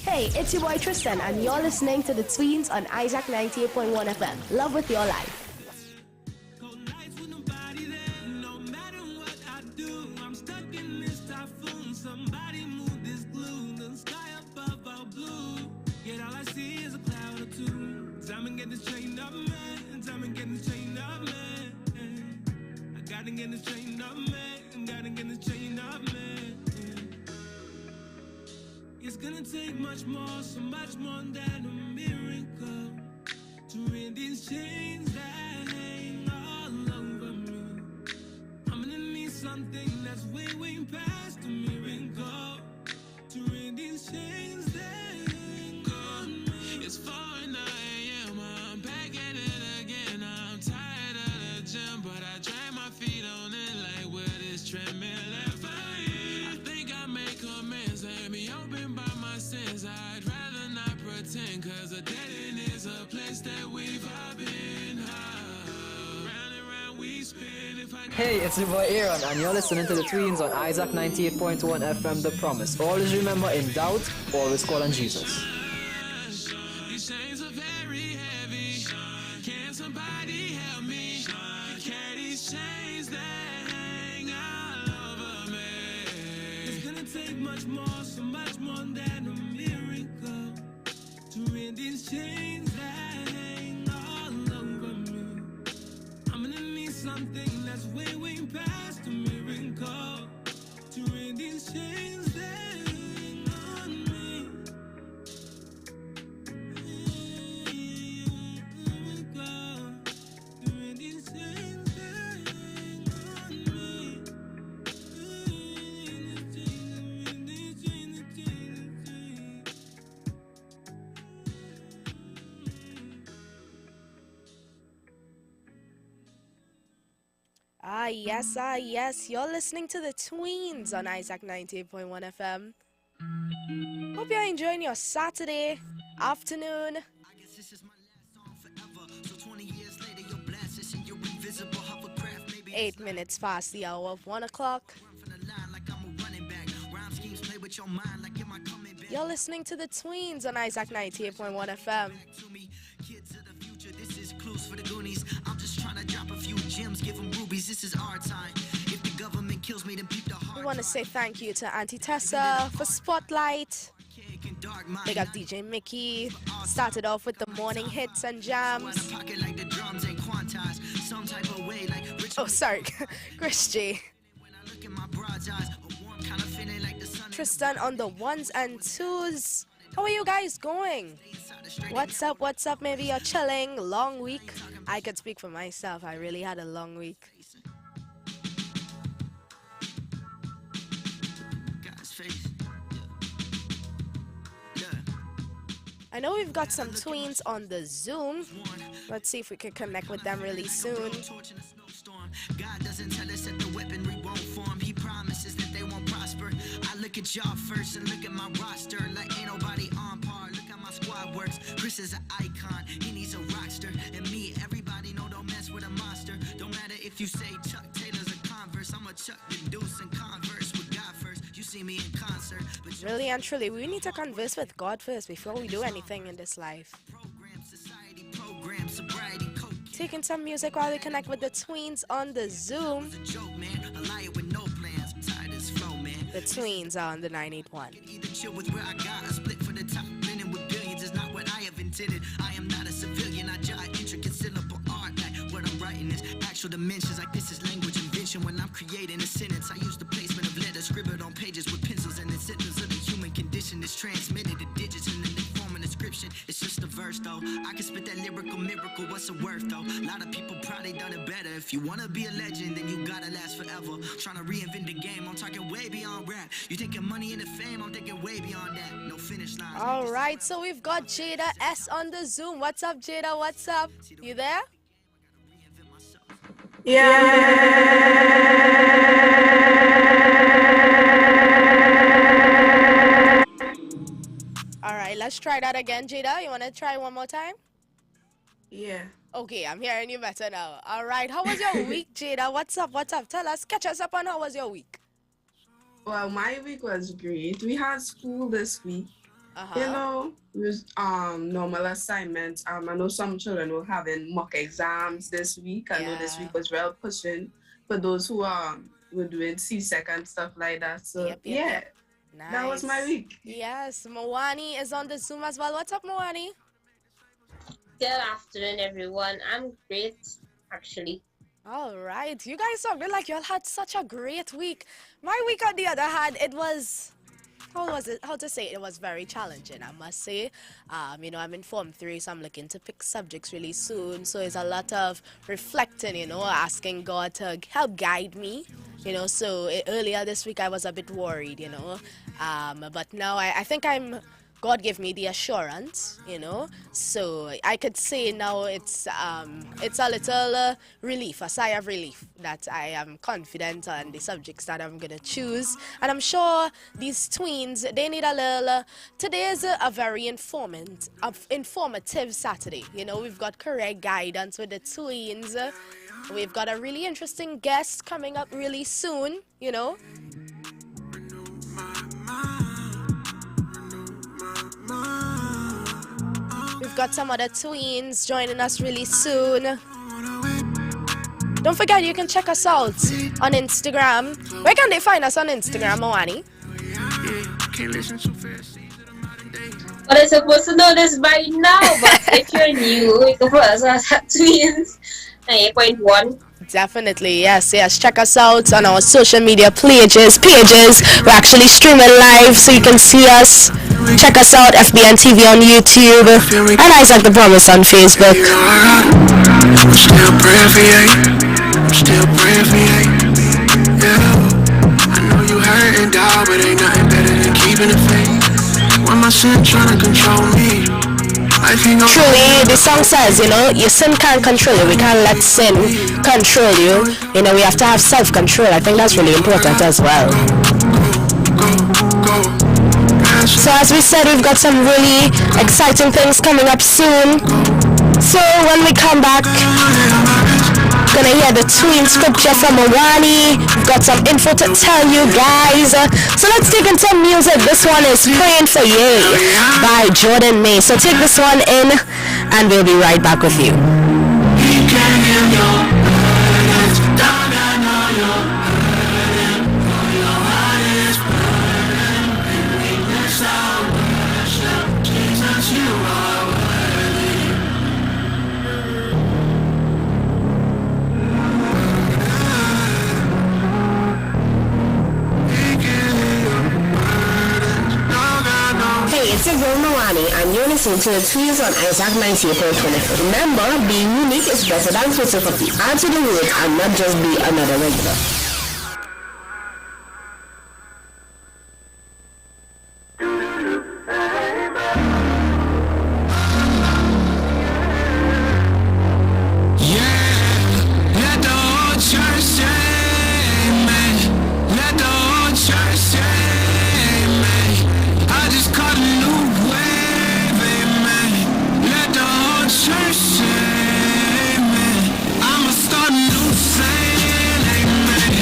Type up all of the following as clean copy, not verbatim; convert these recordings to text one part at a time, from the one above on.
Hey, it's your boy Tristan, and you're listening to the Tweens on Isaac 98.1 FM. Love with your life. It's gonna take much more, so much more than a miracle to rid these chains that hang all over me. I'm gonna need something that's way, way past a miracle to rid these chains that hang on me. It's 4 a.m. I'm back at it again. I'm tired of the gym, but I drag my feet on it like where this treadmill ever is. I think I make amends, let me open by my sins. I'd rather not pretend, cause a dead end is a place that we've all been. Round and round we spin. Hey, it's your boy Aaron, and you're listening to the Tweens on Isaac 98.1 FM. The Promise. Always remember, in doubt, always call on Jesus. These chains are very heavy. Can somebody help me carry these chains that hang all over me? It's gonna take much more, so much more than a miracle to rid these chains that hang all over me. I'm gonna need something that's way, way past a miracle to rid these chains that hang on me. Yes, you're listening to the Tweens on Isaac 98.1 FM. Hope you're enjoying your Saturday afternoon. 8 minutes past the hour of 1 o'clock. You're listening to the Tweens on Isaac 98.1 FM. For the Goonies, I'm just trying to drop a few gems, give them rubies. This is our time. If the government kills me, then peep the heart. We want to say thank you to Auntie Tessa for Spotlight. Big up DJ Mickey. Started off with the morning hits and jams. Oh, sorry, Chris G. Tristan on the ones and twos. How are you guys going? What's up? Maybe you're chilling. Long week. I could speak for myself. I really had a long week. I know we've got some tweens on the Zoom. Let's see if we can connect with them really soon. God doesn't tell us that the weaponry won't form. He promises that they won't prosper. I look at y'all first and look at my roster. Like ain't nobody on par. Look how my squad works. Chris is an icon. He needs a rockster. And me, everybody know don't mess with a monster. Don't matter if you say Chuck Taylor's a Converse. I'm a Chuck the Deuce and Converse with God first. You see me in concert. But really and truly, we need to converse with God first before we do anything in this life. Taking some music while we connect with the Tweens on the Zoom. The Tweens are on the 981. Either chill with where I got a split for the top linen with billions is not what I have intended. I am not a civilian. I jot intricate syllable art. Like what I'm writing is actual dimensions. Like this is language invention. When I'm creating a sentence, I use the placement of letters scribbled on pages with pencils, and the sentence of the human condition is transmitted to digits and then they form an inscription. It's just a verse though. I can spit that lyrical miracle. What's it worth though? A lot of people probably done it better. If you wanna be a legend, then you gotta last forever. Trying to reinvent the game. I'm talking way beyond rap. You thinking money and the fame? I'm thinking way beyond that. No finish line. All right, so we've got Jada S on the Zoom. What's up, Jada? What's up? You there? let's try that again, Jada. You want to try one more time? Yeah. Okay, I'm hearing you better now. All right, how was your week, Jada? What's up? What's up? Tell us, catch us up on how was your week? Well, my week was great. We had school this week. You know, it was normal assignments. I know some children were having mock exams this week. I know this week was real pushing for those who were doing C-Sec and stuff like that. So Nice. That was my week. Yes, Moani is on the Zoom as well. What's up, Moani? Good afternoon, everyone. I'm great, actually. All right, you guys sounded like you all had such a great week. My week, on the other hand, it was, it was very challenging, I must say. You know, I'm in Form 3, so I'm looking to pick subjects really soon. So it's a lot of reflecting, you know, asking God to help guide me. You know, so earlier this week I was a bit worried, you know. But now I think God gave me the assurance, you know, so I could say now it's a little relief, a sigh of relief that I am confident on the subjects that I'm going to choose. And I'm sure these tweens, they need a little, today is a very informative Saturday. You know, we've got correct guidance with the tweens. We've got a really interesting guest coming up really soon, you know. We've got some other tweens joining us really soon. Don't forget, you can check us out on Instagram. Where can they find us on Instagram, Moani? Well, they're supposed to know this by now, but if you're new, you can follow us at Tweens 98.1. Definitely, yes. Check us out on our social media pages. We're actually streaming live, so you can see us. Check us out, FBN TV on YouTube, and Isaac the Promise on Facebook. I'm still praying for you. I'm still praying for you. Yeah. I know you hurt and die, but ain't nothing better than keeping the faith. Why my sin trying to control me? Truly, the song says, you know, your sin can't control you. We can't let sin control you. You know, we have to have self-control. I think that's really important as well. So as we said, we've got some really exciting things coming up soon. So when we come back, gonna hear the tween scripture from Moani. We've got some info to tell you guys. So let's dig into music. This one is Praying for You by Jordan May. So take this one in and we'll be right back with you. It's your girl Moani, and you're listening to the Tweens on Isaac 98.24. Remember, being unique is better than photocopy. Add to the word and not just be another regular. I'ma start a new thing, amen.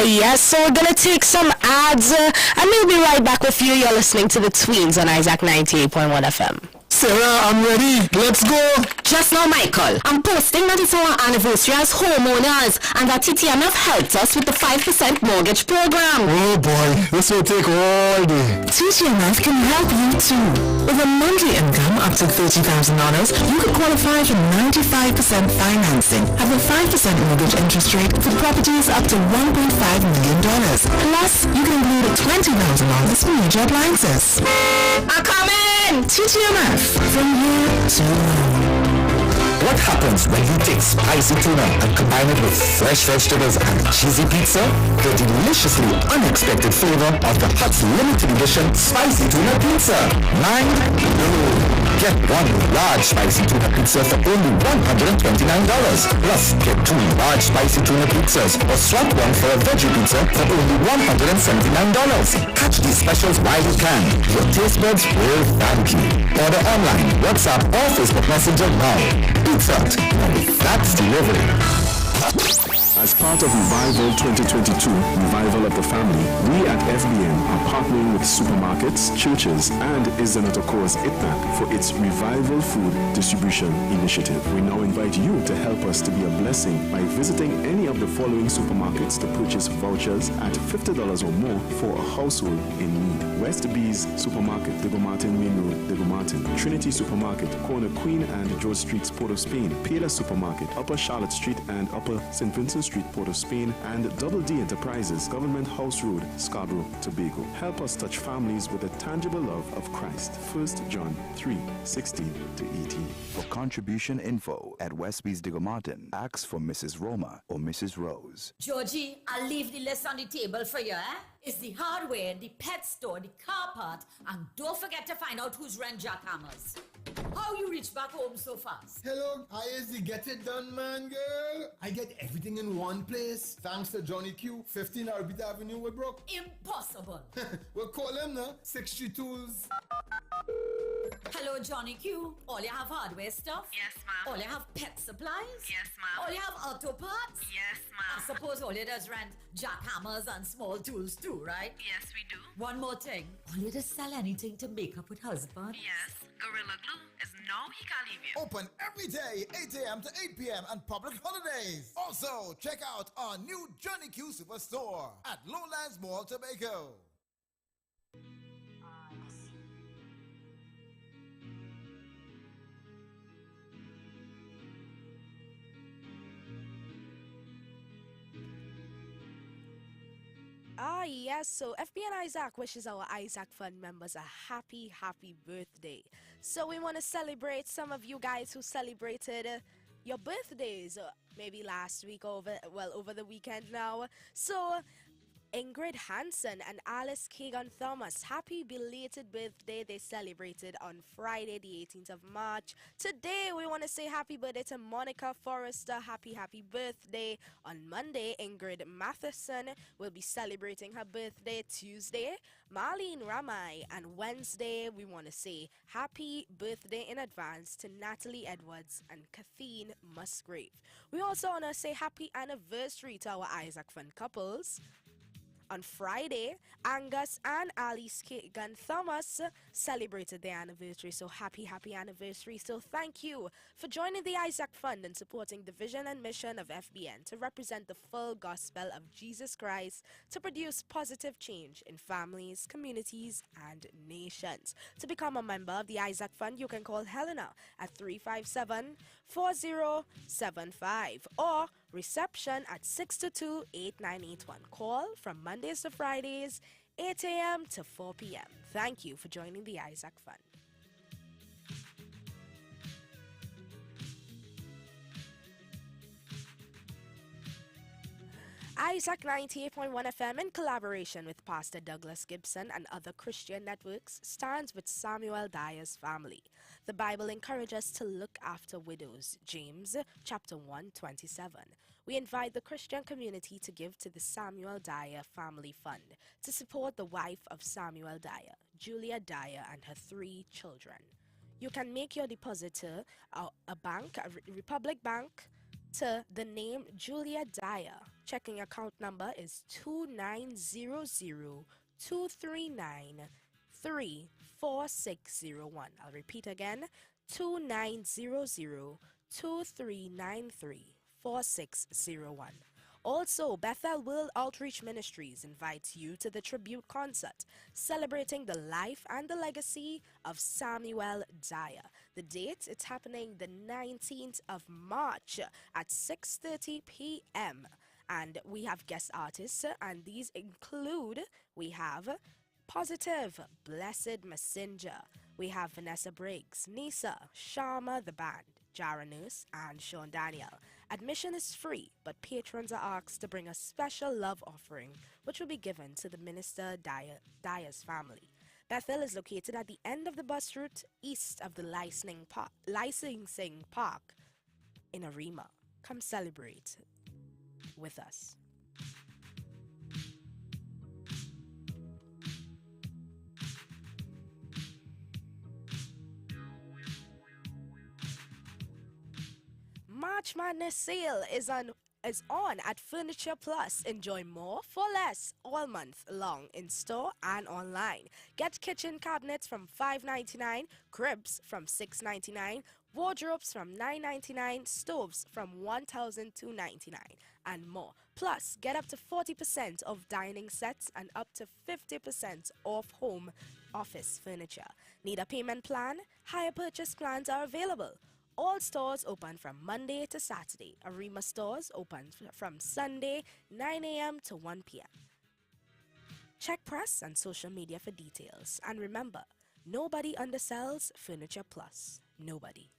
Yes, so we're gonna take some ads and we'll be right back with you. You're listening to the Tweens on Isaac 98.1 FM. Sarah, I'm ready. Let's go. Just now, Michael, I'm posting that it's our anniversary as homeowners and that TTM have helped us with the 5% mortgage program. Oh boy, this will take all day. TTMF can help you too. With a monthly income up to $30,000, you could qualify for 95% financing, have a 5% mortgage interest rate for properties up to $1.5 million. Plus, you can include a $20,000 for major appliances. I'm coming! TTMF, from here to now. What happens when you take spicy tuna and combine it with fresh vegetables and cheesy pizza? The deliciously unexpected flavor of the Hut's limited edition spicy tuna pizza. Mind blown. Get one large spicy tuna pizza for only $129. Plus, get two large spicy tuna pizzas or swap one for a veggie pizza for only $179. Catch these specials while you can. Your taste buds will thank you. Order online, WhatsApp or Facebook Messenger now. Pizza Hut. That's delivery. As part of Revival 2022, Revival of the Family, we at FBN are partnering with supermarkets, churches, and Isn't of course ITNAC for its Revival Food Distribution Initiative. We now invite you to help us to be a blessing by visiting any of the following supermarkets to purchase vouchers at $50 or more for a household in need. West Bees Supermarket, Diego Martin Main Road, Diego Martin. Trinity Supermarket, corner Queen and George Streets, Port of Spain. Pela Supermarket, Upper Charlotte Street and Upper St. Vincent Street, Port of Spain, and Double D Enterprises, Government House Road, Scarborough, Tobago. Help us touch families with the tangible love of Christ. 1 John 3:16-18. For contribution info at Westby's Diego Martin, ask for Mrs. Roma or Mrs. Rose. Georgie, I'll leave the list on the table for you, eh? It's the hardware, the pet store, the car part, and don't forget to find out who's run jackhammers. How you reach back home so fast? Hello, how is the get it done, man, girl? I get everything in one place. Thanks to Johnny Q, 15 Arbit Avenue, Woodbrook. Impossible. We'll call him now, 63 Tools. Hello, Johnny Q. All you have hardware stuff? Yes, ma'am. All you have pet supplies? Yes, ma'am. All you have auto parts? Yes, ma'am. I suppose all you does rent jackhammers and small tools too, right? Yes, we do. One more thing. All you does sell anything to make up with husband? Yes. Gorilla Glue is no he can't leave you. Open every day, 8 a.m. to 8 p.m. and public holidays. Also, check out our new Johnny Q Superstore at Lowlands Mall, Tobago. Yes, so FBN Isaac wishes our Isaac Fund members a happy birthday. So we want to celebrate some of you guys who celebrated your birthdays, maybe last week or over the weekend now. So Ingrid Hansen and Alice Kagan Thomas, happy belated birthday. They celebrated on Friday the 18th of March. Today we want to say happy birthday to Monica Forrester. Happy birthday. On Monday, Ingrid Matheson will be celebrating her birthday. Tuesday, Marlene Ramai. And Wednesday, we want to say happy birthday in advance to Natalie Edwards and Kathleen Musgrave. We also want to say happy anniversary to our Isaac Fund couples. On Friday, Angus and Alice Kagan Thomas celebrated their anniversary. So happy anniversary. So thank you for joining the Isaac Fund and supporting the vision and mission of FBN to represent the full gospel of Jesus Christ to produce positive change in families, communities, and nations. To become a member of the Isaac Fund, you can call Helena at 357-4075 or reception at 622-8981. Call from Mondays to Fridays, 8 a.m. to 4 p.m. Thank you for joining the Isaac Fund. Isaac 98.1 FM, in collaboration with Pastor Douglas Gibson and other Christian networks, stands with Samuel Dyer's family. The Bible encourages us to look after widows. James chapter 1:27. We invite the Christian community to give to the Samuel Dyer Family Fund to support the wife of Samuel Dyer, Julia Dyer, and her 3 children. You can make your deposit to a bank, a Republic Bank, to the name Julia Dyer. Checking account number is 2900-239-34601. I'll repeat again, 2900-2393-4601. Also, Bethel World Outreach Ministries invites you to the tribute concert celebrating the life and the legacy of Samuel Dyer. The date, it's happening the 19th of March at 6:30 p.m. And we have guest artists, and these include, we have Positive, Blessed Messenger, we have Vanessa Briggs, Nisa, Sharma the Band, Jara Nurse, and Sean Daniel. Admission is free, but patrons are asked to bring a special love offering, which will be given to the Minister Dyer's family. Bethel is located at the end of the bus route, east of the licensing park in Arima. Come celebrate with us. March Madness sale is on at Furniture Plus. Enjoy more for less all month long in store and online. Get kitchen cabinets from $5.99, cribs from $6.99, wardrobes from $9.99, stoves from $1,299, and more. Plus, get up to 40% off dining sets and up to 50% off home office furniture. Need a payment plan? Hire purchase plans are available. All stores open from Monday to Saturday. Arima stores open from Sunday, 9 a.m. to 1 p.m. Check press and social media for details. And remember, nobody undersells Furniture Plus. Nobody.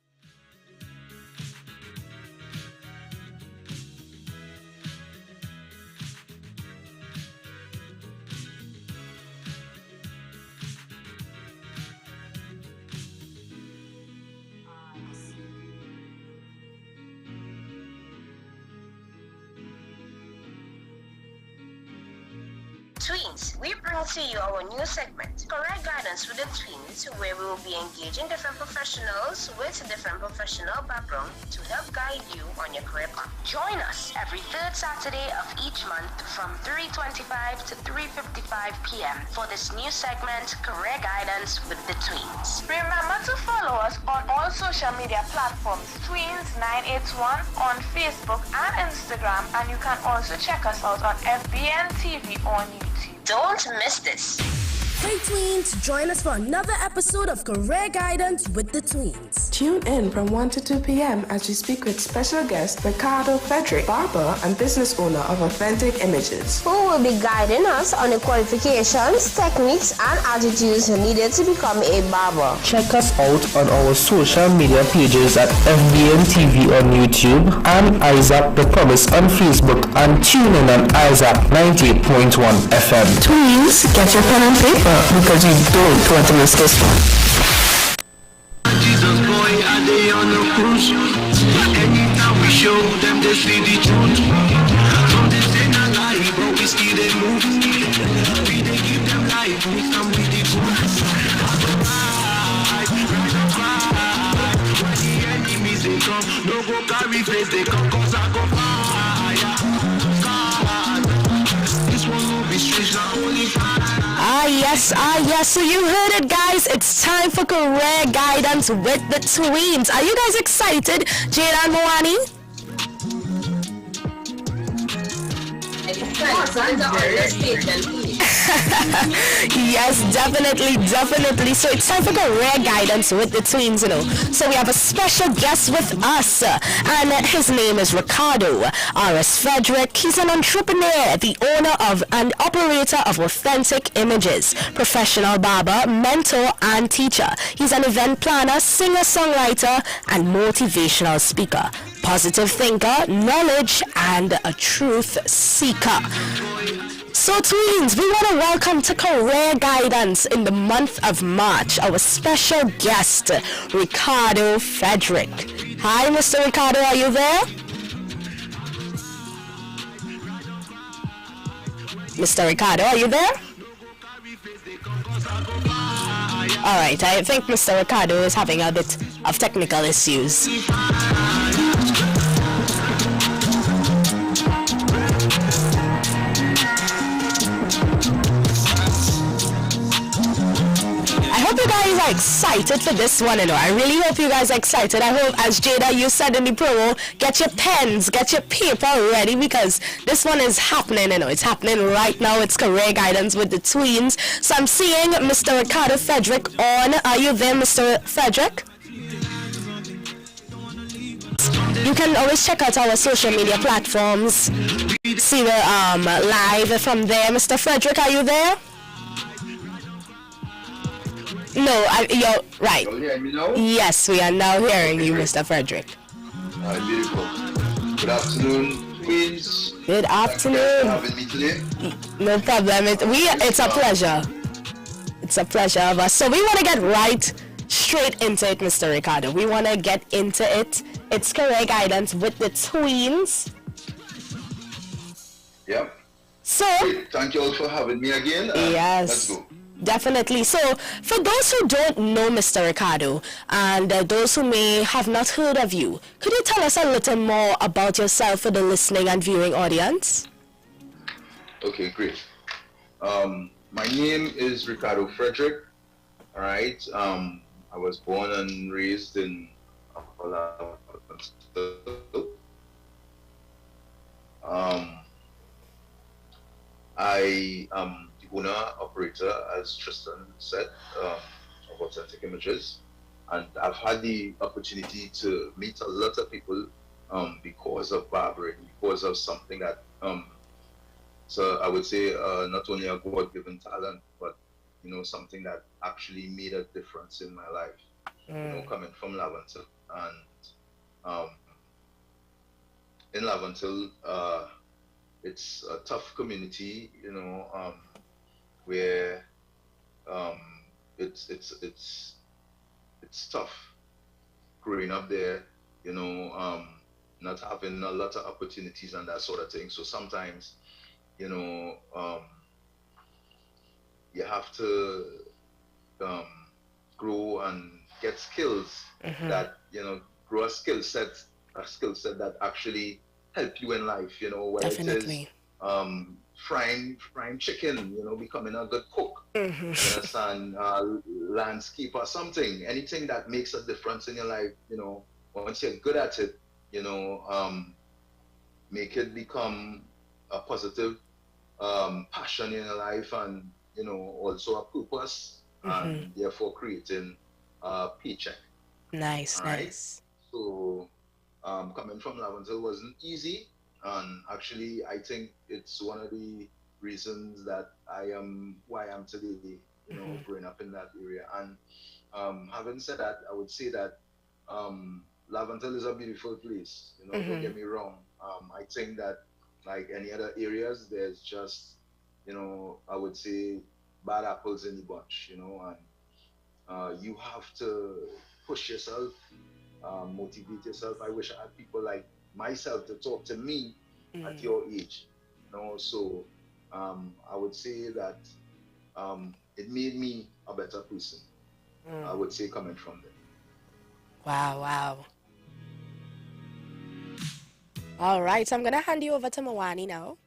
Tweens, we bring to you our new segment, Correct Guidance with the Tweens, where we will be engaging different professionals with different professional background to help guide you on your career path. Join us every third Saturday of each month from 3:25 to 3:55 p.m. for this new segment, Career Guidance with the Tweens. Remember to follow us on all social media platforms, Tweens981 on Facebook and Instagram, and you can also check us out on FBN TV on YouTube. Don't miss this. Hey Tweens, join us for another episode of Career Guidance with the Tweens. Tune in from 1 to 2 p.m. as we speak with special guest Ricardo Frederick, barber and business owner of Authentic Imigiz, who will be guiding us on the qualifications, techniques, and attitudes needed to become a barber. Check us out on our social media pages at FBN TV on YouTube and Isaac the Promise on Facebook, and tune in on Isaac 98.1 FM. Tweens, get your pen and paper, because you don't want to miss this one. Jesus boy, are they on the cruise? Anytime we show them, they see the truth. Some they say not lie, but we still they move. We they give them life, we come with the good. When the enemies they come, no go carry face, they come cause I go fire. This one will be strange, not only fire. Yes, so you heard it, guys. It's time for Career Guidance with the Tweens. Are you guys excited, Jade and Moani? Yes, definitely. So it's time for Career Guidance with the Tweens, you know. So we have a special guest with us, and his name is Ricardo Frederick. He's an entrepreneur, the owner of and operator of Authentic Imigiz, professional barber, mentor, and teacher. He's an event planner, singer-songwriter, and motivational speaker. Positive thinker, knowledge, and a truth seeker. So Tweens, we want to welcome to Career Guidance in the month of March our special guest, Ricardo Frederick. Hi, Mr. Ricardo, are you there? Mr. Ricardo, are you there? Alright, I think Mr. Ricardo is having a bit of technical issues. guys are excited for this one, you know. I really hope you guys are excited. I hope, as Jada, you said in the promo, get your pens, get your paper ready, because this one is happening, you know. It's happening right now. It's career guidance with the Tweens. So I'm seeing Mr. Ricardo Frederick on. Are you there, Mr. Frederick? You can always check out our social media platforms. See the live from there. Mr. Frederick, are you there? No, you're right. You hear me now? Yes, we are now hearing you, Mr. Frederick. Beautiful. Good afternoon, Queens. Good afternoon. Thanks for having me today. No problem. It's a pleasure. It's a pleasure of us. So we want to get right straight into it, Mr. Ricardo. We want to get into it. It's career guidance with the Tweens. Yep. So, thank you all for having me again. Yes. Let's go. Definitely. So, for those who don't know Mr. Ricardo, and those who may have not heard of you, could you tell us a little more about yourself for the listening and viewing audience? Okay, great. My name is Ricardo Frederick. All right. I was born and raised in I am the owner operator, as Tristan said, of Authentic Imigiz, and I've had the opportunity to meet a lot of people because of barbering, because of something that so I would say not only a God-given talent, but you know, something that actually made a difference in my life. You know, coming from Laventil, and in Laventil, it's a tough community, you know, where it's tough growing up there, you know, not having a lot of opportunities and that sort of thing. So sometimes, you know, you have to grow and get skills that, you know, grow a skill set that actually help you in life, you know, whether Definitely. it is frying chicken, you know, becoming a good cook, you understand, landscape or something, anything that makes a difference in your life, you know, once you're good at it, you know, make it become a positive passion in your life, and, you know, also a purpose, and therefore creating a paycheck. Nice, Right? nice. So coming from Laventil wasn't easy, and actually I think it's one of the reasons that I am why I'm today, you know, growing up in that area. And having said that, I would say that Laventil is a beautiful place, you know, don't get me wrong. I think that like any other areas, there's just, you know, I would say bad apples in the bunch, you know, and you have to push yourself, motivate yourself. I wish I had people like myself to talk to me at your age, you know. So I would say that it made me a better person. I would say coming from there. Wow, wow. All right, so I'm gonna hand you over to Mawani now.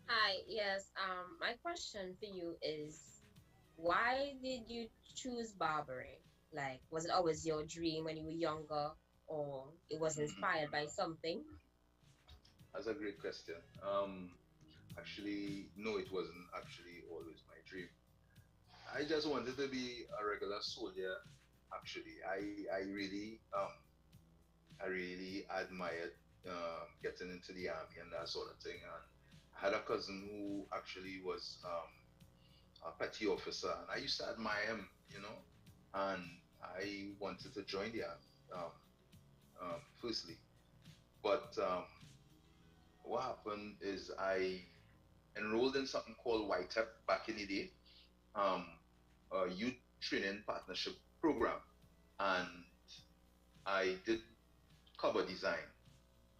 Hi, yes. My question for you is, why did you choose barbering? Like, was it always your dream when you were younger, or it was inspired by something? That's a great question. Actually, no, it wasn't actually always my dream. I just wanted to be a regular soldier. Actually, I really admired getting into the army and that sort of thing. And I had a cousin who actually was a petty officer, and I used to admire him, you know, and I wanted to join the army, firstly. But what happened is I enrolled in something called YTEP back in the day, a youth training partnership program, and I did cover design,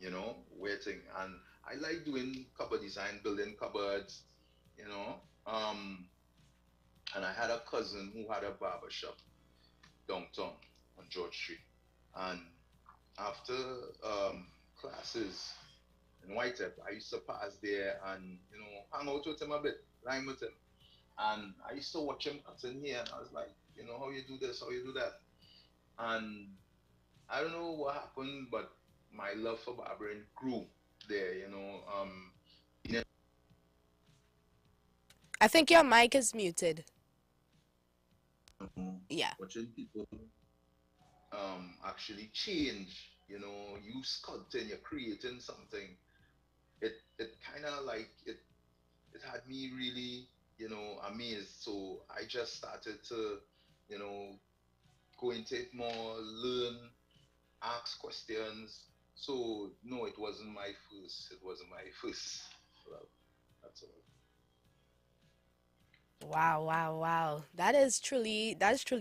you know, waiting, and I like doing cupboard design, building cupboards, you know. And I had a cousin who had a barber shop downtown on George Street, and after classes in Whitehall, I used to pass there and, hang out with him a bit, line with him. And I used to watch him cutting here, and I was like, how you do this, how you do that. And I don't know what happened, but my love for barbering grew there, I think your mic is muted. Yeah. watching people actually change, you sculpting, you're creating something. It kind of like it had me really, amazed. So I just started to, you know, go into it more, learn, ask questions. So no, it wasn't my first. It wasn't my first love. That's all. Wow, wow, wow. That's truly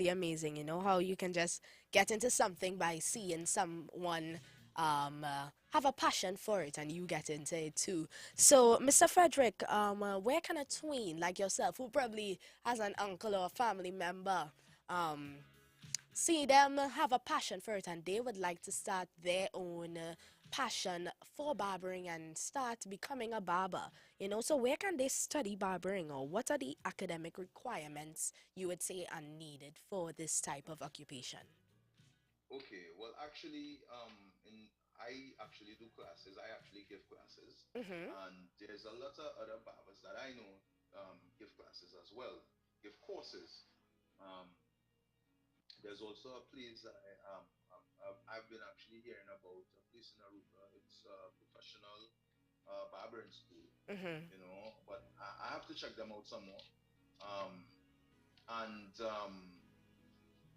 amazing, how you can just get into something by seeing someone have a passion for it and you get into it too. So, Mr. Frederick, where can a tween like yourself who probably has an uncle or a family member um see them have a passion for it and they would like to start their own passion for barbering and start becoming a barber, so where can they study barbering, or what are the academic requirements you would say are needed for this type of occupation? Okay, well, actually, I actually do classes. I actually give classes, Mm-hmm. and there's a lot of other barbers that I know give classes as well, give courses. Um, there's also a place that I've been actually hearing about a place in Aruba. It's a professional barbering school, Mm-hmm. but I have to check them out some more. Um, and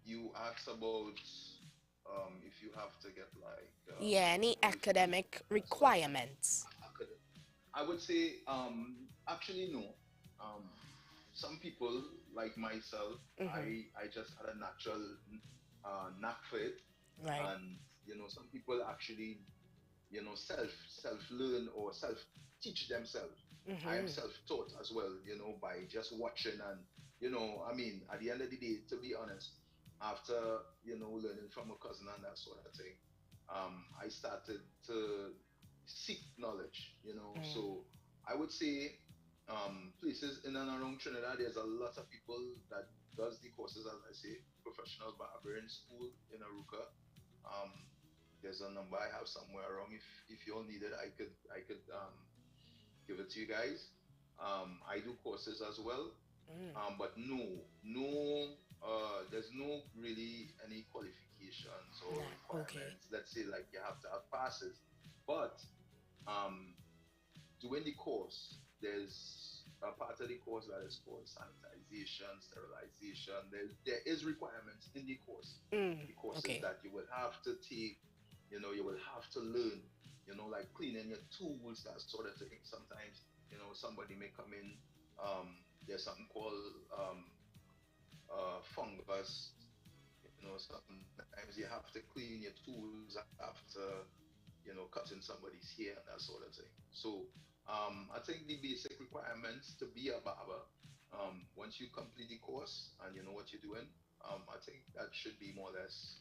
you asked about if you have to get like Yeah, any qualification academic and that sort of thing. requirements? I would say actually no. Um, some people like myself, Mm-hmm. I just had a natural knack for it, Right. and some people actually self learn or self teach themselves. I am Mm-hmm. self taught as well, by just watching. And I mean, at the end of the day, to be honest, after learning from a cousin and that sort of thing, I started to seek knowledge. So I would say places in and around Trinidad, there's a lot of people that does the courses, as I say, professional barbering school in Aruka. um, there's a number I have somewhere around. If you all need it, I could give it to you guys. I do courses as well. Mm. But no, there's no really any qualifications or Nah, okay. requirements. Let's say like you have to have passes, but um, doing the course, there's a part of the course that is called sanitization, sterilization. There is requirements in the course. Mm. The courses Okay. that you will have to take, you will have to learn, like cleaning your tools, that sort of thing. Sometimes, somebody may come in, there's something called fungus. Sometimes you have to clean your tools after, cutting somebody's hair and that sort of thing. So, I think the basic requirements to be a barber, once you complete the course and you know what you're doing, I think that should be more or less,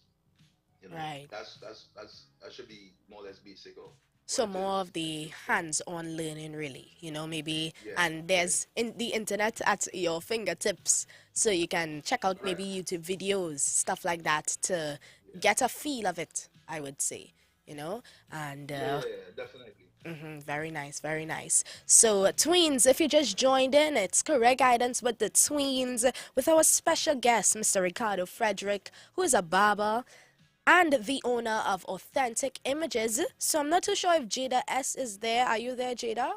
Right. that should be more or less basic of what So it is more of and the so forth. hands-on learning, really, maybe, Yeah, and yeah, there's in the internet at your fingertips, so you can check out right. maybe YouTube videos, stuff like that, to Yeah, get a feel of it, I would say, you know, and yeah, yeah, yeah, definitely. very nice, very nice. So, Tweens, if you just joined in, it's Correct Guidance with the Tweens with our special guest, Mr. Ricardo Frederick, who is a barber and the owner of Authentic Images. So, I'm not too sure if Jada S is there. Are you there, Jada?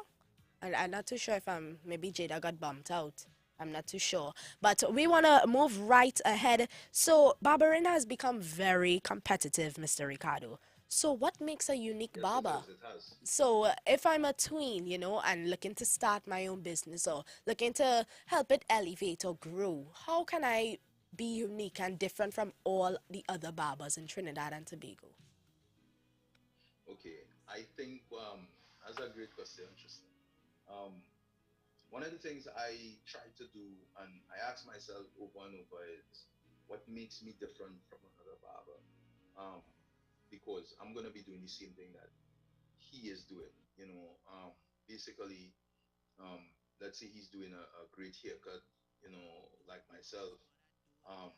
And I'm not too sure if maybe Jada got bumped out. I'm not too sure. But we want to move right ahead. So, barbering has become very competitive, Mr. Ricardo. So, what makes a unique Yes, it barber? is. It has. So, if I'm a tween, and looking to start my own business or looking to help it elevate or grow, how can I be unique and different from all the other barbers in Trinidad and Tobago? Okay, I think that's a great question, Tristan. Um, one of the things I try to do and I ask myself over and over is what makes me different from another barber? Um, because I'm gonna be doing the same thing that he is doing. Basically, let's say he's doing a great haircut, like myself. Um,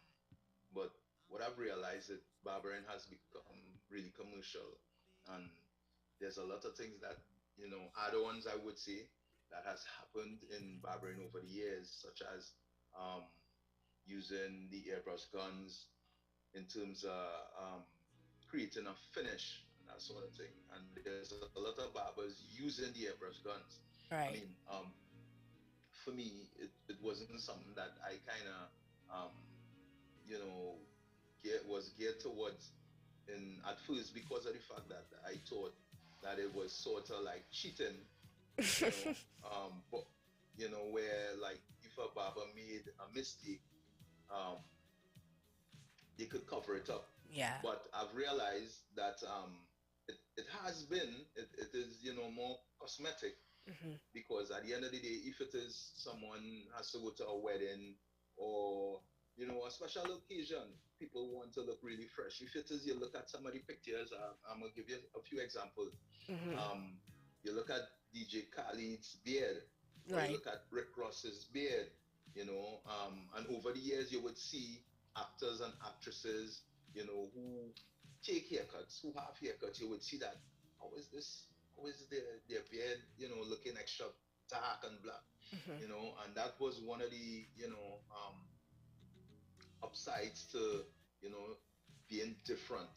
But what I've realized is barbering has become really commercial, and there's a lot of things that add-ons I would say that has happened in barbering over the years, such as um, using the airbrush guns in terms of creating a finish and that sort of thing. And there's a lot of barbers using the airbrush guns. I mean, Right. for me, it wasn't something that I kind of, you know, was geared towards at first because of the fact that I thought that it was sort of like cheating, you know, but where like if a barber made a mistake, um, they could cover it up. Yeah. But I've realized that it has been it is more cosmetic Mhm. because at the end of the day, if it is someone has to go to a wedding or a special occasion, people want to look really fresh. If it is, you look at some of the pictures. I'm gonna give you a few examples. Mhm. You look at DJ Khaled's beard, or you Right. look at Rick Ross's beard, and over the years you would see actors and actresses, who take haircuts, who have haircuts. You would see that how is this? How is their beard, looking extra dark and black, Mhm. And that was one of the, upsides to, you know, being different.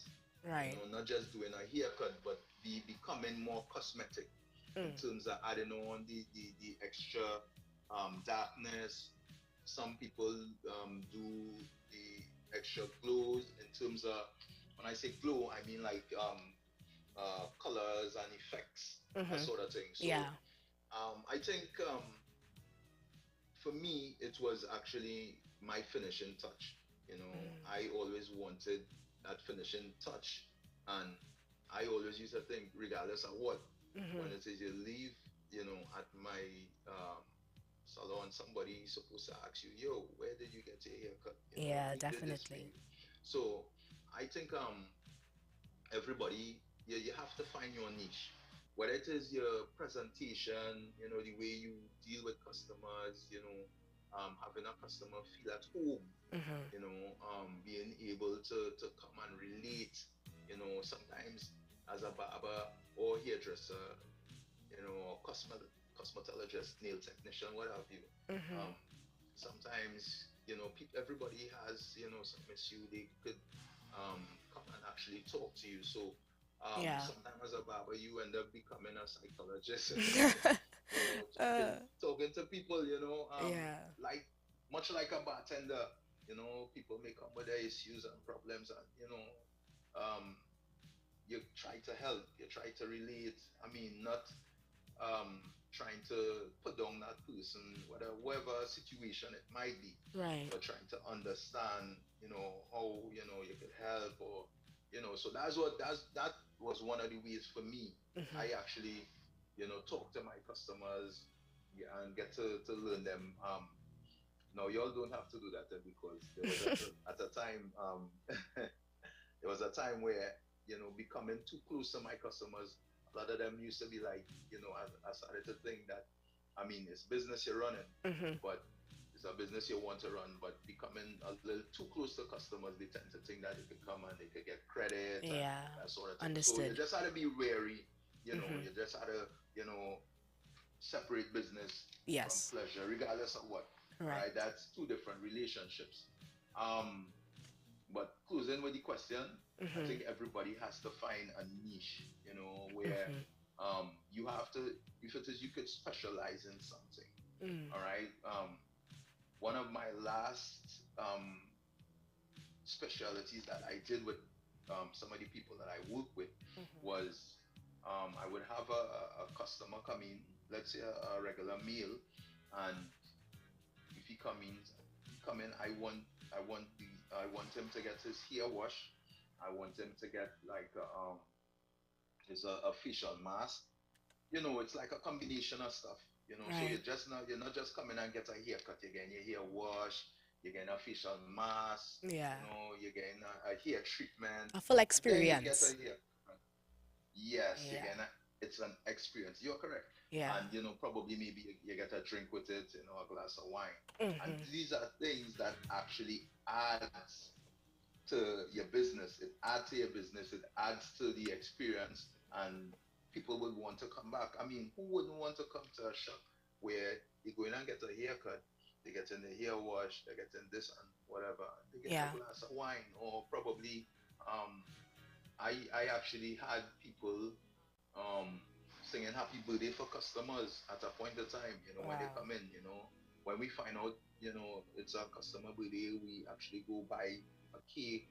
Right. Not just doing a haircut, but becoming more cosmetic in Mm. terms of adding on the extra darkness. Some people do the extra glows in terms of, when I say glow, I mean like colors and effects, that Mhm. sort of thing. So Yeah. I think for me, it was actually my finishing touch. I always wanted that finishing touch, and I always used to think, regardless of what, when Mhm. it is you leave, at my salon, somebody is supposed to ask you, "Yo, where did you get your haircut? Yeah, Who did this for definitely. you?" So I think everybody, you have to find your niche, whether it is your presentation, the way you deal with customers, having a customer feel at home, Mhm. being able to come and relate, sometimes as a barber or hairdresser, or cosmetologist, nail technician, what have you. Mhm. Sometimes, everybody has, some issue. They could come and actually talk to you. So Yeah. sometimes as a barber, you end up becoming a psychologist, uh, talking to people, yeah. like much like a bartender, people may come with their issues and problems, and um, you try to help, you try to relate. I mean, not trying to put down that person, whatever situation it might be, Right. but trying to understand, how you could help, or So that was one of the ways for me. Mhm. I actually, talk to my customers, yeah, and get to learn them. Now y'all don't have to do that because there was at a time there was a time where becoming too close to my customers, a lot of them used to be like, I started to think that, I mean, it's business you're running, Mhm. but it's a business you want to run, but becoming a little too close to customers, they tend to think that they could come and they could get credit and Yeah. that sort of thing. So you Understood. just had to be wary, Mhm. you just had to, separate business from Yes. pleasure, regardless of what. All Right. right, that's two different relationships. Um, but closing with the question, I Mhm. think everybody has to find a niche, where Mhm. you have to, if it is you could specialize in something. Mm. All right. One of my last specialties that I did with some of the people that I work with was I would have a customer come in, let's say a regular meal, and if he come in, I want him to get his hair wash. I want him to get like a facial mask. It's like a combination of stuff. So Right. you're not just coming and get a haircut. You're getting your hair wash. You're getting a facial mask. Yeah. You're getting a hair treatment. A full Then you get a experience. hair. Yes, you're Yeah. getting it's an experience. You're correct. Yeah. And probably maybe you get a drink with it, a glass of wine. And Mhm. these are things that actually adds. to your business. It adds to your business. It adds to the experience, and people will want to come back. I mean, who wouldn't want to come to a shop where you go in and get a haircut, they get in the hair wash, they get in this and whatever, they get Yeah. a glass of wine, or probably I actually had people singing happy birthday for customers at a point of time, when they Wow. come in, when we find out, it's a customer birthday, we actually go buy a cake,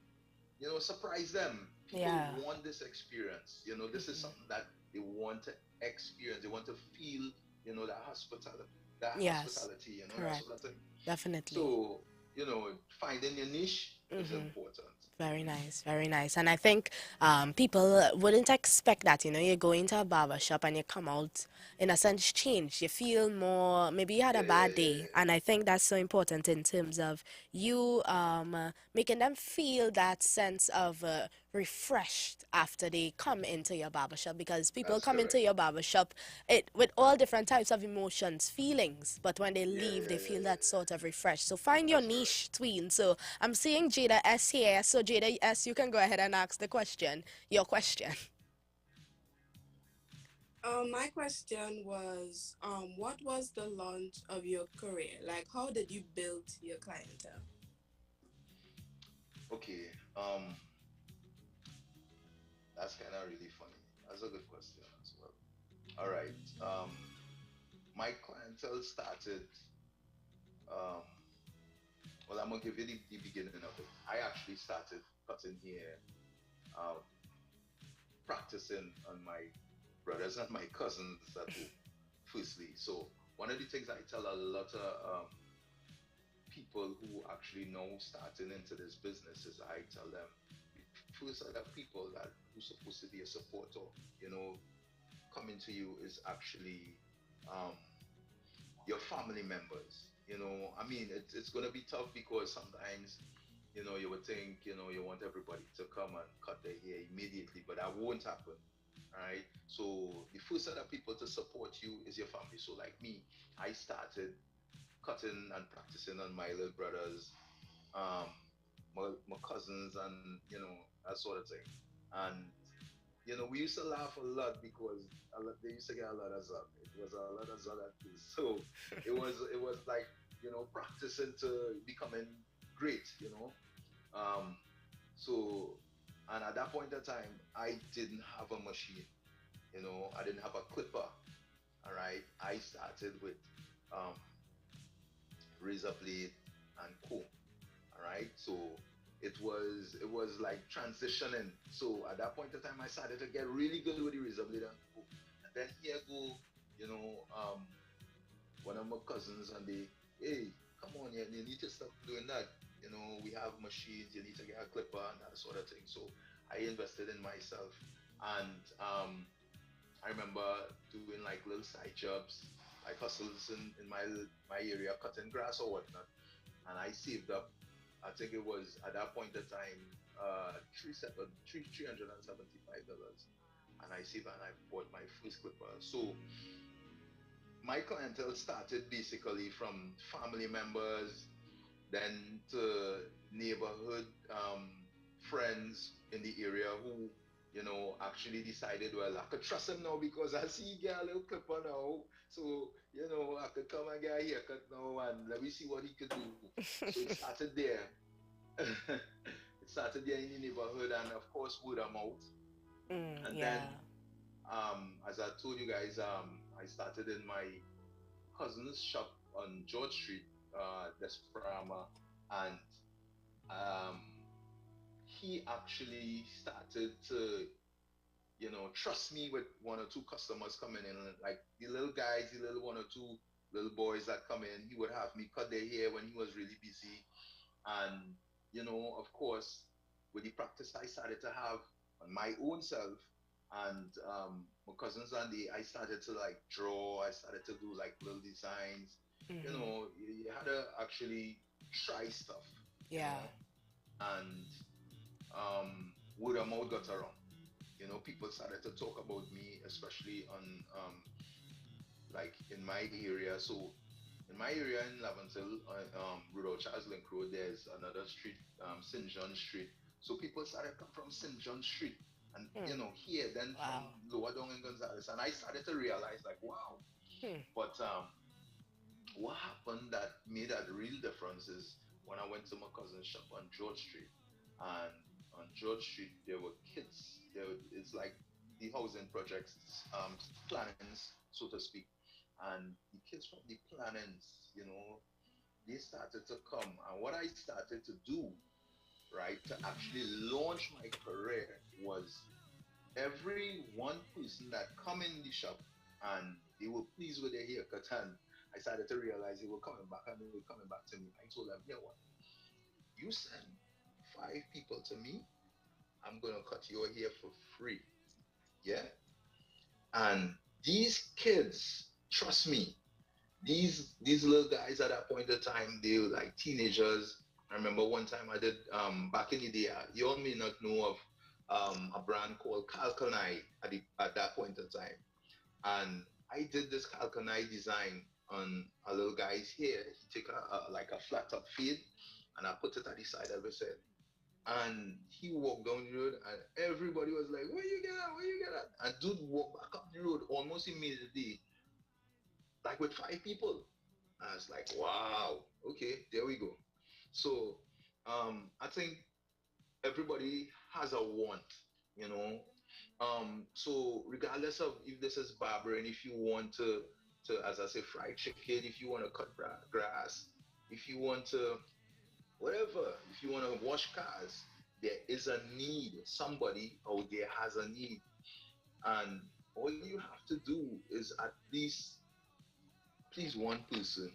surprise them. People Yeah. want this experience, this is something that they want to experience, they want to feel, Yes. hospitality, that Correct. sort of thing. Definitely. So, finding your niche is important. Very nice, very nice. And I think people wouldn't expect that. You go into a barber shop and you come out, in a sense, changed. You feel more, maybe you had a bad day. And I think that's so important in terms of you making them feel that sense of refreshed after they come into your barber shop, because people That's come into correct. your barber shop with all different types of emotions, feelings, but when they leave, they feel that sort of refreshed. So find your niche, tween. So I'm seeing Jada S here. So Jada S, you can go ahead and ask the question, your question. My question was, what was the launch of your career? Like, how did you build your clientele? Okay, that's kind of really funny. That's a good question as well. All right. My clientele started. Um, well, I'm gonna give you the beginning of it. I actually started cutting hair, um, practicing on my brothers and my cousins at home. Firstly, so one of the things I tell a lot of people who actually know starting into this business is I tell them first are the people that who's supposed to be a supporter, coming to you is actually um, your family members. I mean, it's going to be tough because sometimes, you would think, you want everybody to come and cut their hair immediately, but that won't happen. Right. So the first set of people to support you is your family. So like me, I started cutting and practicing on my little brothers, um, my cousins, and that sort of thing. And we used to laugh a lot because they used to get a lot of zot. It was a lot of zot at this. So it was like practicing to becoming great. Um, so and at that point of time, I didn't have a machine. I didn't have a clipper. All right, I started with um, razor blade and comb. All right, so it was like transitioning. So at that point in time, I started to get really good with the razor blade and comb. And then here go, you know, um, one of my cousins, and they, hey, come on, you need to stop doing that. We have machines. You need to get a clipper and that sort of thing. So I invested in myself, and I remember doing like little side jobs, like hustles in my area, cutting grass or whatnot, and I saved up. I think it was at that point in time, $375, and I saved and I bought my first clipper. So my clientele started basically from family members, then to neighborhood friends in the area who, actually decided, well, I could trust him now because I see he get a little clipper now. So, I could come and get a haircut now and let me see what he could do. So it started there. It started there in the neighborhood, and of course word of mouth. And Yeah. then, as I told you guys, I started in my cousin's shop on George Street, Desperama, and um, he actually started to, trust me with one or two customers coming in, like the little guys, the little one or two little boys that come in. He would have me cut their hair when he was really busy, and of course, with the practice I started to have on my own self, and my cousins and I started to like draw. I started to do like little designs. You had to actually try stuff. Yeah. And word of mouth got around. People started to talk about me, especially on like in my area. So in my area in Laventille, Rudolph Charles Link Road, there's another street, St. John Street, So people started come from St. John Street and here, then from lower down in Gonzales, and I started to realize like, wow. But what happened that made that real difference is when I went to my cousin's shop on George Street, and on George Street there were kids. It's like the housing projects plannings, so to speak, and the kids from the plannings, they started to come, and what I started to do, right, to actually launch my career was every one person that come in the shop and they were pleased with their haircut, and I started to realize they were coming back and they were coming back to me. I told them, you know what, you send 5 people to me, I'm gonna cut your hair for free. Yeah. And these kids, trust me, these little guys at that point in time, they were like teenagers. I remember one time I did back in the day, you all may not know of a brand called Calconite at that point in time. And I did this Calconite design on a little guy's hair. He took like a flat top fade and I put it at the side of his head. And he walked down the road and everybody was like, where you get at? Where you get at? And dude walked back up the road almost immediately, like with 5 people. And I was like, wow, okay, there we go. So I think everybody has a want, so regardless of if this is Barber, and if you want to as I say, fried chicken, if you want to cut grass, if you want to whatever, if you want to wash cars, there is a need. Somebody out there has a need, and all you have to do is at least please one person,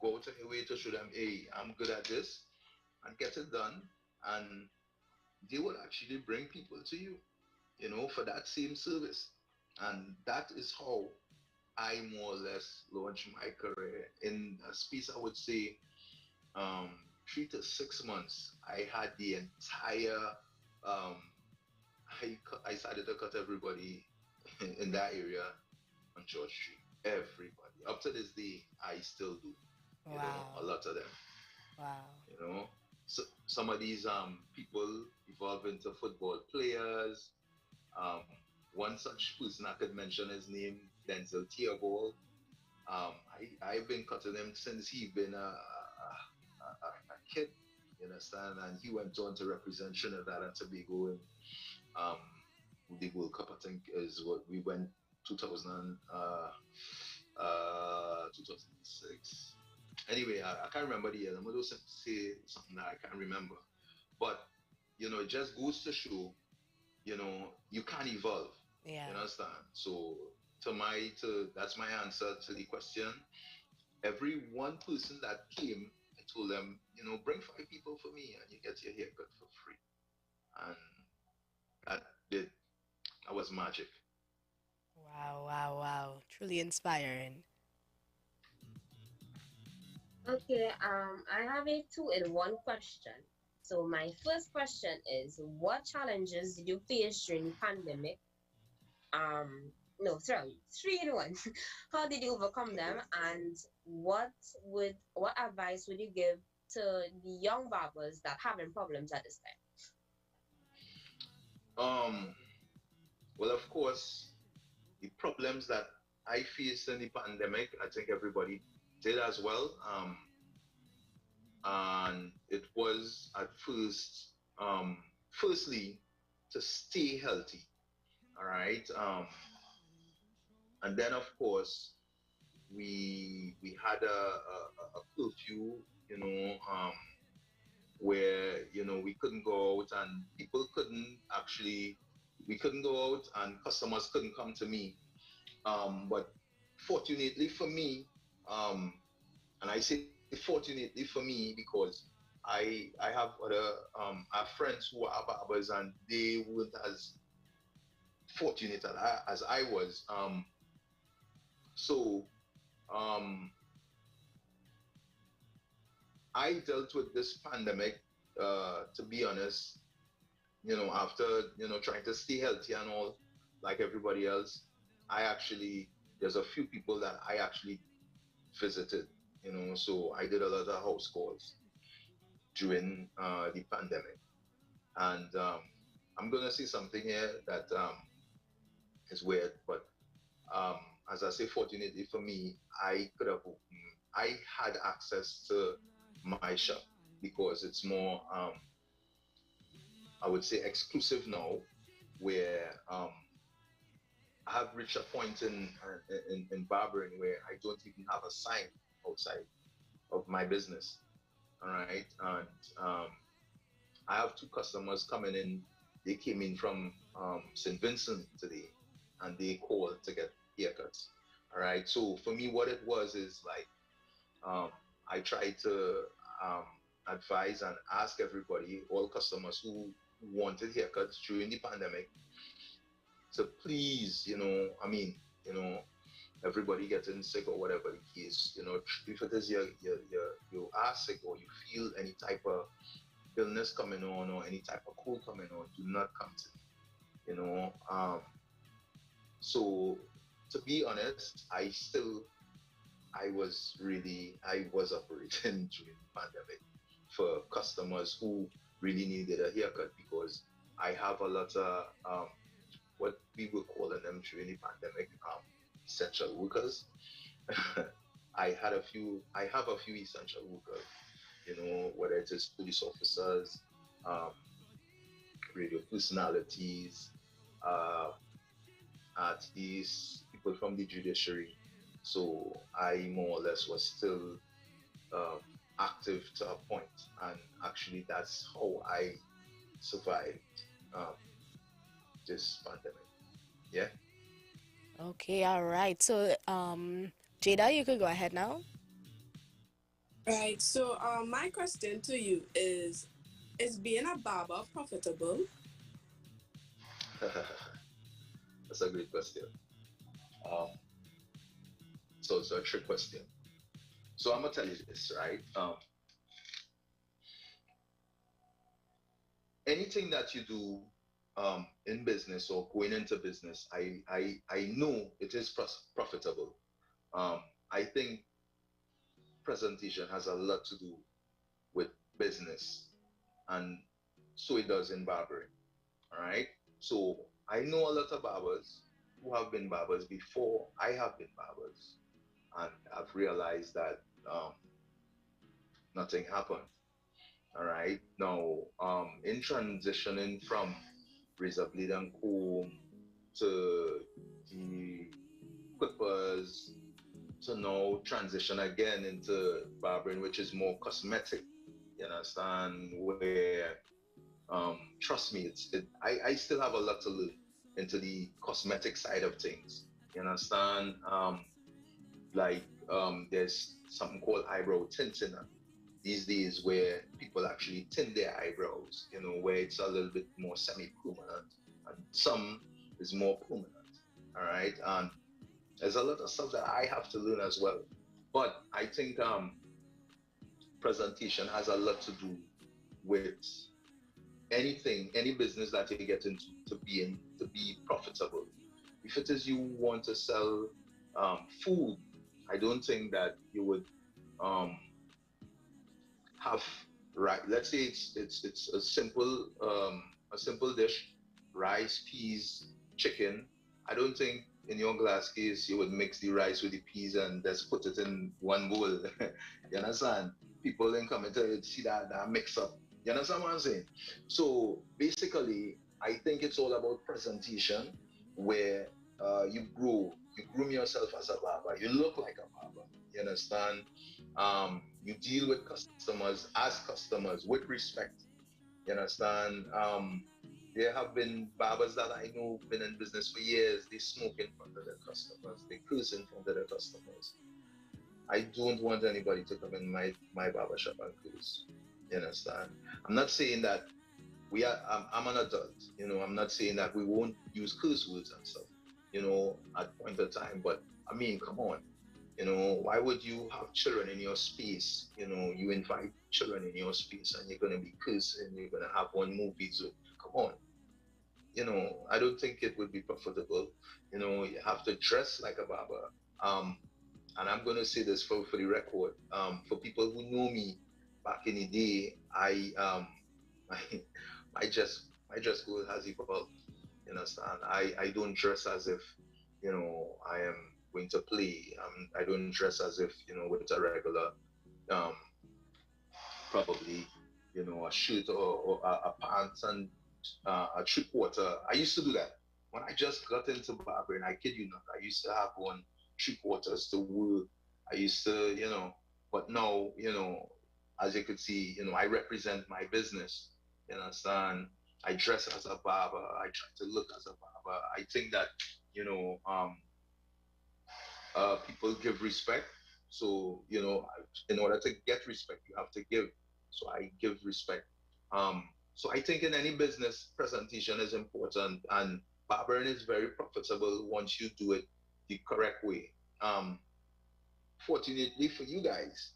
go out of your way to show them, hey, I'm good at this, and get it done, and they will actually bring people to you, for that same service. And that is how I more or less launched my career. In a space, I would say 3 to 6 months, I had the entire, I started to cut everybody in that area on George Street. Everybody. Up to this day, I still do. A lot of them. Wow. So some of these people evolve into football players. One such person I could mention his name, Denzel Theobald. I've been cutting him since he's been a kid, you understand? And he went on to represent Trinidad and Tobago in the World Cup, I think is what we went 2006. Anyway, I can't remember the year. I'm going to say something that I can't remember. But, it just goes to show, you can't evolve. Yeah. You understand? So that's my answer to the question. Every one person that came, I told them, bring 5 people for me and you get your haircut for free. And that was magic. Wow. Truly inspiring. Okay, I have a 2-in-1 question. So my first question is, what challenges did you face during the pandemic? 3-in-1. How did you overcome them? And what advice would you give to the young barbers that having problems at this time? Well, of course, the problems that I faced in the pandemic, I think everybody did as well. And it was at first, firstly, to stay healthy. All right. And then, of course, we had a curfew, where, we couldn't go out and people we couldn't go out and customers couldn't come to me. But fortunately for me, and I say fortunately for me because I have other friends who are barbers and they weren't as fortunate as I was. So I dealt with this pandemic, to be honest, after, trying to stay healthy and all, like everybody else, there's a few people that I actually visited, so I did a lot of house calls during the pandemic. And I'm gonna say something here that is weird, but um, as I say, fortunately for me, I had access to my shop because it's more, I would say, exclusive now, where I have reached a point in barbering where I don't even have a sign outside of my business. All right, and I have two customers coming in. They came in from St. Vincent today, and they called to get haircuts. All right. So for me, what it was is like I tried to um, advise and ask everybody, all customers who wanted haircuts during the pandemic, to please, I mean, everybody getting sick or whatever the case, if it is you are sick or you feel any type of illness coming on or any type of cold coming on, do not come to me. So to be honest, I was operating during the pandemic for customers who really needed a haircut, because I have a lot of what we were calling them during the pandemic, essential workers. I have a few essential workers, whether it is police officers, um, radio personalities, uh, artists, people from the judiciary. So I more or less was still um, active to a point, and actually that's how I survived um, this pandemic. Yeah. Okay, all right. So, Jada, you could go ahead now. Right. So, my question to you is being a barber profitable? That's a great question. Um, so it's a trick question. So I'm gonna tell you this, right? Anything that you do in business or going into business, I know it is profitable. Um, I think presentation has a lot to do with business, and so it does in barbering. All right. So I know a lot of barbers who have been barbers before I have been barbers, and I've realized that nothing happened. All right. Now, in transitioning from razor blade and comb to the clippers to now transition again into barbering, which is more cosmetic. You understand? Where trust me, I still have a lot to learn into the cosmetic side of things. You understand? There's something called eyebrow tinting these days, where people actually tint their eyebrows, where it's a little bit more semi-permanent, and some is more permanent. All right, and there's a lot of stuff that I have to learn as well. But I think presentation has a lot to do with any business that you get into to be profitable. If it is you want to sell food, I don't think that you would have, right. Let's say it's a simple dish, rice, peas, chicken. I don't think in your glass case you would mix the rice with the peas and just put it in one bowl. You understand? People then come into see that mix up. You understand what I'm saying? So basically, I think it's all about presentation, where you groom yourself as a barber. You look like a barber. You understand? You deal with customers as customers with respect. You understand? There have been barbers that I know been in business for years. They smoke in front of their customers. They curse in front of their customers. I don't want anybody to come in my barber shop and curse. You understand? I'm not saying that I'm an adult. I'm not saying that we won't use curse words and stuff, at point of time. But I mean, come on. Why would you have children in your space? You invite children in your space and you're going to be cursing, you're going to have one movie. So come on. I don't think it would be profitable. You have to dress like a barber. And I'm going to say this for the record. For people who know me back in the day, my dress code has evolved. You understand? I don't dress as if, I am going to play. I don't dress as if, with a regular, um, probably, a shirt or a pants and a three quarter. I used to do that when I just got into barbering. I kid you not. I used to have on three quarters to work. I used to, but now, as you could see, I represent my business. You understand? I dress as a barber. I try to look as a barber. I think that, you know, um, people give respect. So, in order to get respect, you have to give. So I give respect. So I think in any business, presentation is important, and barbering is very profitable once you do it the correct way. Um, Fortunately for you guys,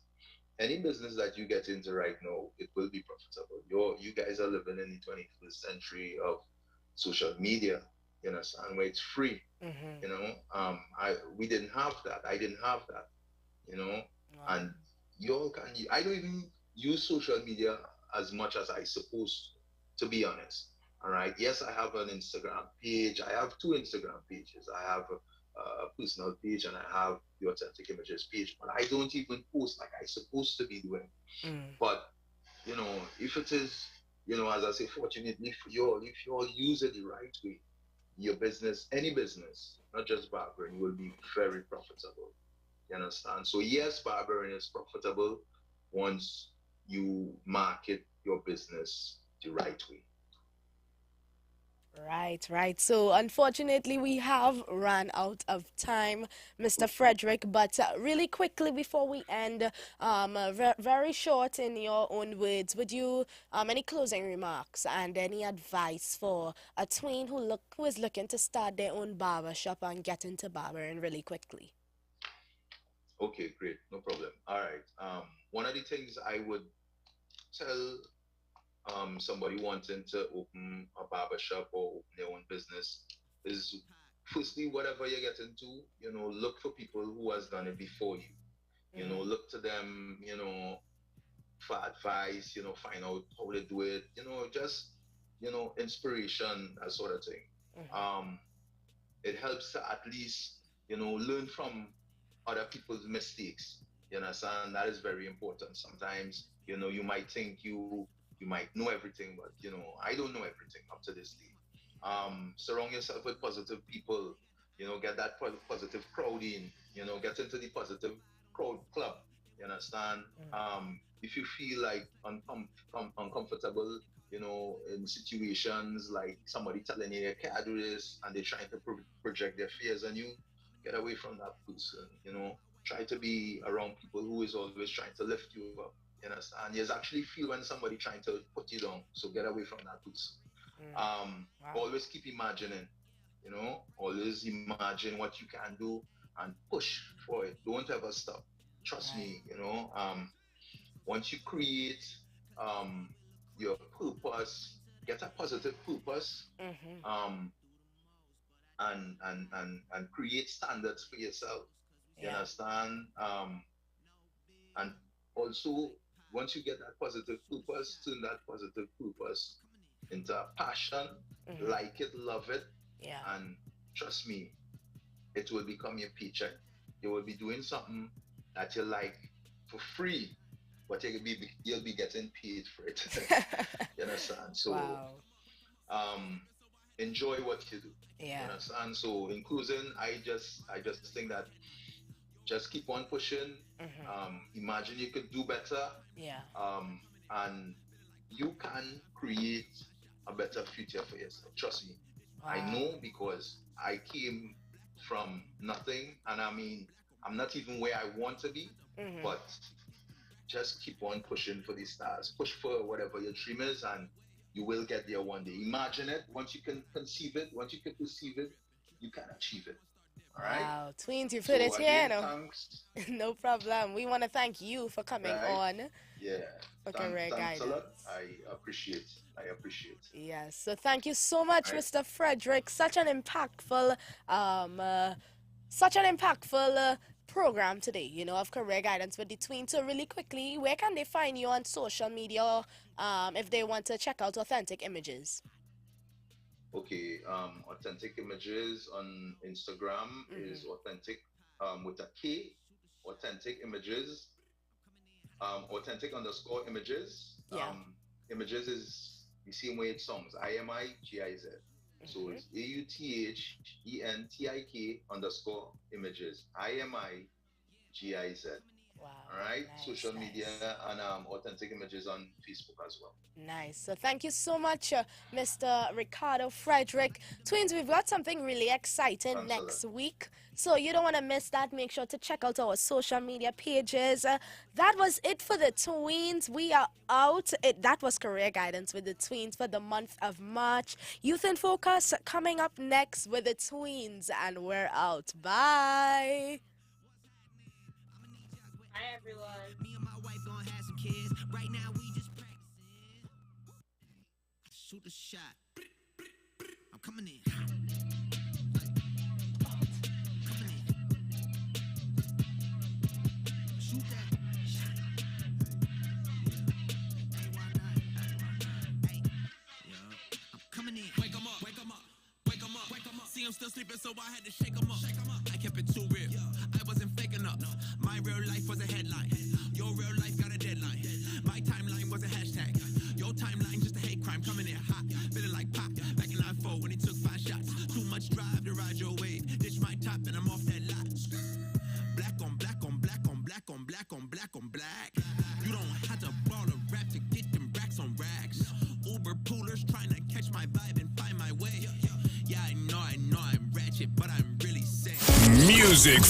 any business that you get into right now, it will be profitable. You guys are living in the 21st century of social media, you understand, where it's free. We didn't have that. I didn't have that, you know. And y'all can. I don't even use social media as much as I supposed to be honest. All right. Yes, I have an Instagram page. I have two Instagram pages. I have a personal page and I have the Authentic Images page. But I don't even post like I supposed to be doing. But if it is, as I say, fortunately for you all, if you all use it the right way, your business, any business, not just barbering, will be very profitable. You understand? So yes, barbering is profitable once you market your business the right way. Right, right. So unfortunately, we have run out of time, Mr. Frederick. But really quickly before we end, very short in your own words, would you any closing remarks and any advice for a tween who is looking to start their own barber shop and get into barbering really quickly? Okay, great, no problem. All right. One of the things I would tell somebody wanting to open a barber shop or open their own business is firstly, whatever you get into, look for people who has done it before you. Look to them, for advice, find out how they do it, just, inspiration, that sort of thing. It helps to at least, learn from other people's mistakes. You understand? That is very important. Sometimes, you might think you might know everything, but I don't know everything up to this day. Surround yourself with positive people, get that positive crowd in, get into the positive crowd club. You understand? If you feel like uncomfortable, in situations like somebody telling you can't do this and they're trying to project their fears on you, get away from that person. Try to be around people who is always trying to lift you up. You understand? You actually feel when somebody trying to put you down. So get away from that person. Always keep imagining, always imagine what you can do and push for it. Don't ever stop. Trust me, once you create your purpose, get a positive purpose, and create standards for yourself. You understand? And also, once you get that positive purpose, turn that positive purpose into a passion, like it, love it, and trust me, it will become your paycheck. You will be doing something that you like for free, but you'll be getting paid for it. You understand? So, enjoy what you do. You understand? So, in closing, I just think that just keep on pushing. Imagine you could do better. And you can create a better future for yourself. Trust me. I know because I came from nothing, and I mean, I'm not even where I want to be, but just keep on pushing for the stars. Push for whatever your dream is, and you will get there one day. Imagine it. Once you can conceive it, once you can perceive it, you can achieve it. All right. Wow, Tweens, you put it here. Thanks. No problem. We want to thank you for coming on. Yeah. Okay, Rare Thanks Guidance. a lot. I appreciate. Yes. So thank you so much, Mr. Frederick. Such an impactful, program today. Of career guidance with the Tweens. So really quickly, where can they find you on social media? if they want to check out Authentic Imigiz? Okay, Authentic Images on Instagram is authentic with a K, Authentic Images, authentic _images. Yeah. Images is the same way it sounds, IMIGIZ. So it's AUTHENTIK _images, IMIGIZ. Wow. All right, nice, social nice. media and Authentic Images on Facebook as well. Nice. So thank you so much, Mr. Ricardo Frederick. Tweens, we've got something really exciting Thanks next week. So you don't want to miss that. Make sure to check out our social media pages. That was it for the Tweens. We are out. That was Career Guidance with the Tweens for the month of March. Youth in Focus coming up next with the Tweens. And we're out. Bye. Hi, everyone. Me and my wife gonna have some kids. Right now we just practicing. Shoot the shot. I'm coming in. Coming in. Shoot that shot. Hey, why not? Hey, yeah. I'm coming in. Wake 'em up, wake 'em up, wake 'em up, wake 'em up. See, I'm still sleeping, so I had to shake 'em up. I kept it too real. I wasn't fake enough. My real life was a headline. Your real life got a deadline. My timeline was a hashtag. Your timeline just a hate crime. Coming in hot, feeling like pop. Back in line 4 when he took 5 shots. Too much drive to ride your wave. Ditch my top and I'm off that lot. Black on black on black on black on black on black on black. You don't have to ball a rap to get them racks on racks. Uber poolers trying to catch my vibe and find my way. Yeah, I know I'm ratchet, but I'm really sick. Music